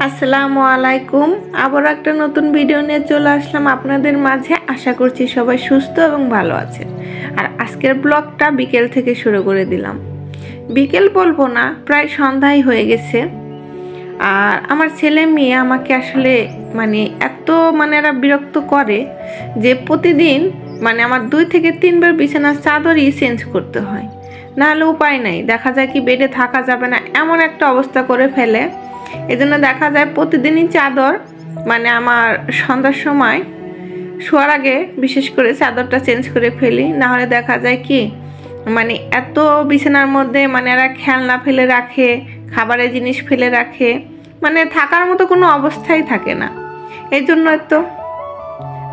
আসসালামু আলাইকুম। আবার একটা নতুন ভিডিও নিয়ে চলে আসলাম আপনাদের মাঝে। আশা করছি সবাই সুস্থ এবং ভালো আছেন। আর আজকের ব্লগটা বিকেল থেকে শুরু করে দিলাম। বিকেল বলবো না, প্রায় সন্ধ্যাই হয়ে গেছে। আর আমার ছেলে মেয়ে আমাকে আসলে এত এরা বিরক্ত করে যে প্রতিদিন আমার 2 থেকে 3 বার বিছানার চাদরই চেঞ্জ করতে হয়, নাহলে উপায় নাই। দেখা যায় কি বেডে থাকা যাবে না, এমন একটা অবস্থা করে ফেলে। এজন্য দেখা যায় প্রতিদিনই চাদর আমার সন্ধ্যার সময় শোয়ার আগে বিশেষ করে চাদরটা চেঞ্জ করে ফেলি। না হলে দেখা যায় কি এত বিছানার মধ্যে এরা খেলনা ফেলে রাখে, খাবারের জিনিস ফেলে রাখে, থাকার মতো কোনো অবস্থাই থাকে না। এই জন্য তো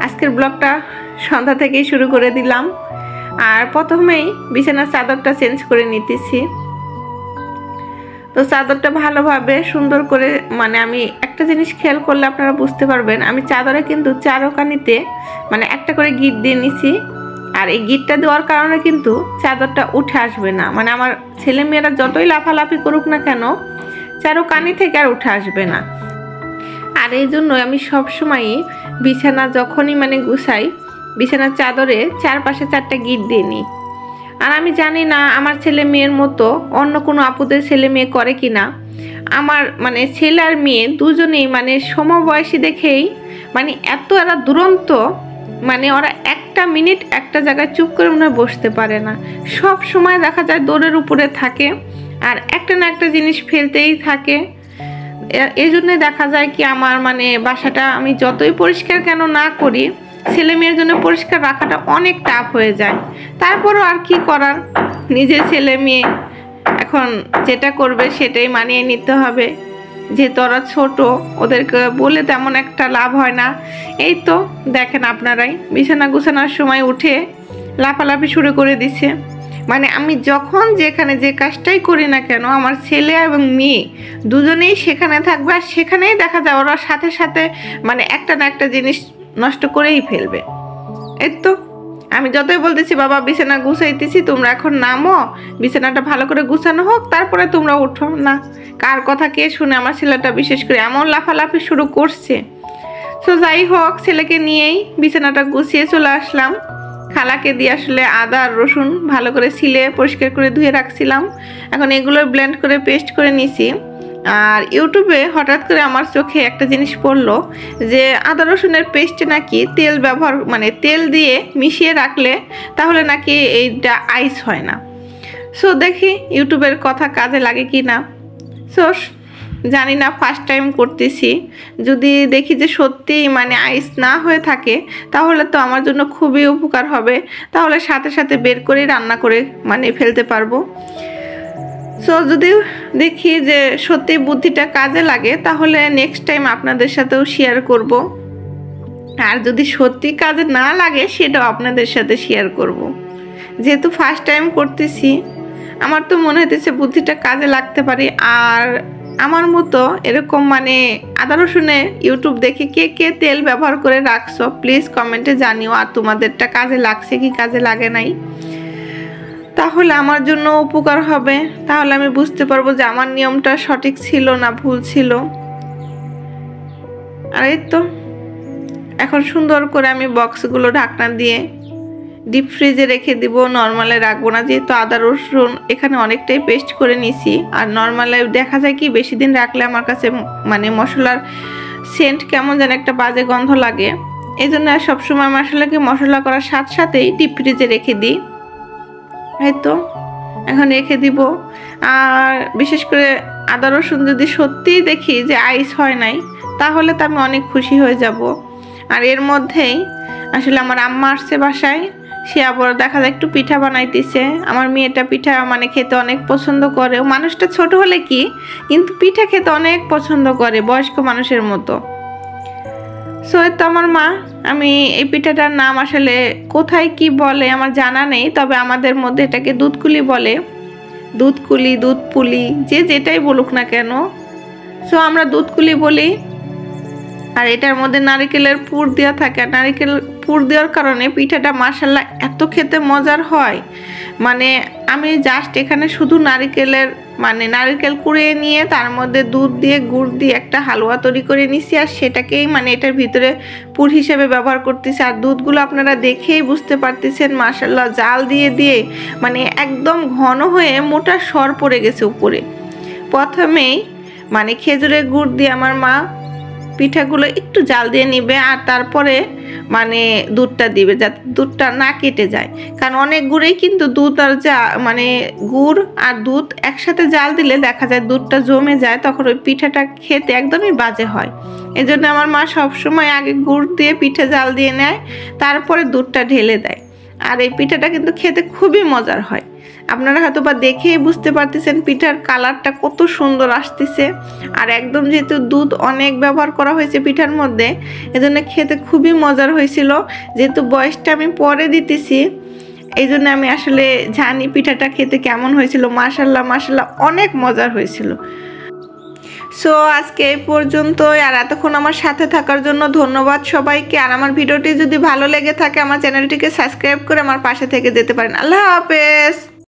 আজকের ব্লগটা সন্ধ্যা থেকেই শুরু করে দিলাম। আর প্রথমেই বিছানার চাদরটা চেঞ্জ করে নিতেছি। তো চাদরটা ভালোভাবে সুন্দর করে আমি একটা জিনিস খেয়াল করলে আপনারা বুঝতে পারবেন, আমি চাদরে কিন্তু চারোকানিতে একটা করে গিট দিয়ে নিছি। আর এই গিটটা দেওয়ার কারণে কিন্তু চাদরটা উঠে আসবে না। আমার ছেলে মেয়েরা যতই লাফালাফি করুক না কেন, চারোকানি থেকে আর উঠে আসবে না। আর এই জন্য আমি সবসময়ই বিছানা যখনই গুছাই, বিছানার চাদরে চারপাশে 4টা গিট দিয়ে নিই। আর আমি জানি না আমার ছেলে মেয়ের মতো অন্য কোনো আপুদের ছেলে মেয়ে করে কি না। আমার ছেলে আর মেয়ে দুজনেই সমবয়সী দেখেই এত এরা দুরন্ত, ওরা একটা মিনিট একটা জায়গায় চুপ করে মনে হয় বসতে পারে না। সব সময় দেখা যায় দৌড়ের উপরে থাকে আর একটা না একটা জিনিস ফেলতেই থাকে। এই জন্য দেখা যায় কি আমার বাসাটা আমি যতই পরিষ্কার কেন না করি, ছেলে মেয়ের জন্য পরিষ্কার রাখাটা অনেক টাফ হয়ে যায়। তারপরও আর কি করার, নিজের ছেলে মেয়ে এখন যেটা করবে সেটাই মানিয়ে নিতে হবে। যেহেতু ওরা ছোট, ওদেরকে বলে তেমন একটা লাভ হয় না। এই তো দেখেন আপনারাই বিছানা গুছানোর সময় উঠে লাফালাফি শুরু করে দিছে। আমি যখন যেখানে যে কাজটাই করি না কেন, আমার ছেলে এবং মেয়ে দুজনেই সেখানে থাকবে। আর সেখানেই দেখা যায় ওরা সাথে সাথে একটা না একটা জিনিস নষ্ট করেই ফেলবে। এই তো আমি যতই বলতেছি বাবা বিছানা গুছাইতেছি, তোমরা এখন নামো, বিছানাটা ভালো করে গুছানো হোক, তারপরে তোমরা উঠো না। কার কথা কে শুনে, আমার ছেলেটা বিশেষ করে এমন লাফালাফি শুরু করছে। তো যাই হোক, ছেলেকে নিয়েই বিছানাটা গুছিয়ে চলে আসলাম। খালাকে দিয়ে আসলে আদা আর রসুন ভালো করে ছিলে পরিষ্কার করে ধুয়ে রাখছিলাম। এখন এগুলো ব্লেন্ড করে পেস্ট করে নিছি। আর ইউটিউবে হঠাৎ করে আমার চোখে একটা জিনিস পড়লো যে আদা রসুনের পেস্টে নাকি তেল ব্যবহার তেল দিয়ে মিশিয়ে রাখলে তাহলে নাকি এইটা আইস হয় না। সো দেখি ইউটিউবের কথা কাজে লাগে কি না। সো জানি না, ফার্স্ট টাইম করতেছি। যদি দেখি যে সত্যি আইস না হয়ে থাকে তাহলে তো আমার জন্য খুবই উপকার হবে। তাহলে সাথে সাথে বের করে রান্না করে ফেলতে পারবো। সো যদি দেখি যে সত্যি বুদ্ধিটা কাজে লাগে তাহলে নেক্সট টাইম আপনাদের সাথেও শেয়ার করব। আর যদি সত্যি কাজে না লাগে সেটাও আপনাদের সাথে শেয়ার করব। যেহেতু ফার্স্ট টাইম করতেছি, আমার তো মনে হইতেছে বুদ্ধিটা কাজে লাগতে পারে। আর আমার মতো এরকম আদা রসুনে ইউটিউব দেখে কে কে তেল ব্যবহার করে রাখছো প্লিজ কমেন্টে জানিও। আর তোমাদেরটা কাজে লাগছে কি কাজে লাগে নাই, তাহলে আমার জন্য উপকার হবে। তাহলে আমি বুঝতে পারবো যে আমার নিয়মটা সঠিক ছিল না ভুল ছিল। আর এই তো এখন সুন্দর করে আমি বক্সগুলো ঢাকনা দিয়ে ডিপ ফ্রিজে রেখে দিব, নর্মালে রাখবো না। যেহেতু আদা রসুন এখানে অনেকটাই পেস্ট করে নিছি। আর নর্মালে দেখা যায় কি বেশি দিন রাখলে আমার কাছে মশলার সেন্ট কেমন যেন একটা বাজে গন্ধ লাগে। এই জন্য সবসময় মশলা করার সাথে সাথেই ডিপ ফ্রিজে রেখে দিই। এই তো এখন রেখে দিব। আর বিশেষ করে আদা রসুন যদি সত্যিই দেখি যে আইস হয় নাই তাহলে তো আমি অনেক খুশি হয়ে যাব। আর এর মধ্যেই আসলে আমার আম্মা আসছে বাসায়, সে আবার দেখা যায় একটু পিঠা বানাইতেছে। আমার মেয়েটা পিঠা খেতে অনেক পছন্দ করে। মানুষটা ছোট হলে কি কিন্তু পিঠা খেতে অনেক পছন্দ করে, বয়স্ক মানুষের মতো। সো তো আমার মা, আমি এই পিঠাটার নাম আসলে কোথায় কি বলে আমার জানা নেই, তবে আমাদের মধ্যে এটাকে দুধকুলি বলে। দুধকুলি, দুধ পুলি, যে যেটাই বলুক না কেন, সো আমরা দুধকুলি বলি। আর এটার মধ্যে নারকেলের পুর দেওয়া থাকে। আর নারকেল পুর দেওয়ার কারণে পিঠাটা মাশাআল্লাহ এত খেতে মজার হয়। আমি জাস্ট এখানে শুধু নারকেলের মানে নারকেল কুড়িয়ে নিয়ে তার মধ্যে দুধ দিয়ে গুড় দিয়ে একটা হালুয়া তৈরি করে নিছি, আর সেটাকেই মানে এটার ভিতরে পুর হিসেবে ব্যবহার করতেছি। আর দুধগুলো আপনারা দেখেই বুঝতে পারতেছেন মাশাআল্লাহ জাল দিয়ে দিয়ে মানে একদম ঘন হয়ে মোটা সর পড়ে গেছে উপরে। প্রথমেই মানে খেজুরের গুড় দিয়ে আমার মা পিঠাগুলো একটু জাল দিয়ে নিবে, আর তারপরে মানে দুধটা দিবে যাতে দুধটা না কেটে যায়, কারণ অনেক গুড়েই কিন্তু দুধ আর মানে গুড় আর দুধ একসাথে জাল দিলে দেখা যায় দুধটা জমে যায়, তখন ওই পিঠাটা খেতে একদমই বাজে হয়। এই জন্য আমার মা সবসময় আগে গুড় দিয়ে পিঠা জাল দিয়ে নেয়, তারপরে দুধটা ঢেলে দেয়। আর এই পিঠাটা কিন্তু খেতে খুবই মজার হয়। আপনারা হয়তো বা দেখেই বুঝতে পারতেছেন পিঠার কালারটা কত সুন্দর আসতেছে। আর একদম যেহেতু দুধ অনেক ব্যবহার করা হয়েছে পিঠার মধ্যে, এজন্য খেতে খুবই মজার হয়েছিল। যেহেতু বয়সটা আমি পরে দিতেছি, এই জন্য আমি আসলে জানি পিঠাটা খেতে কেমন হয়েছিল। মাশাআল্লাহ মাশাআল্লাহ অনেক মজার হয়েছিল। সো আজকে এই পর্যন্তই, আর এতক্ষণ আমার সাথে থাকার জন্য ধন্যবাদ সবাইকে। আর আমার ভিডিওটি যদি ভালো লেগে থাকে আমার চ্যানেলটিকে সাবস্ক্রাইব করে আমার পাশে থেকে যেতে পারেন। আল্লাহ হাফেজ।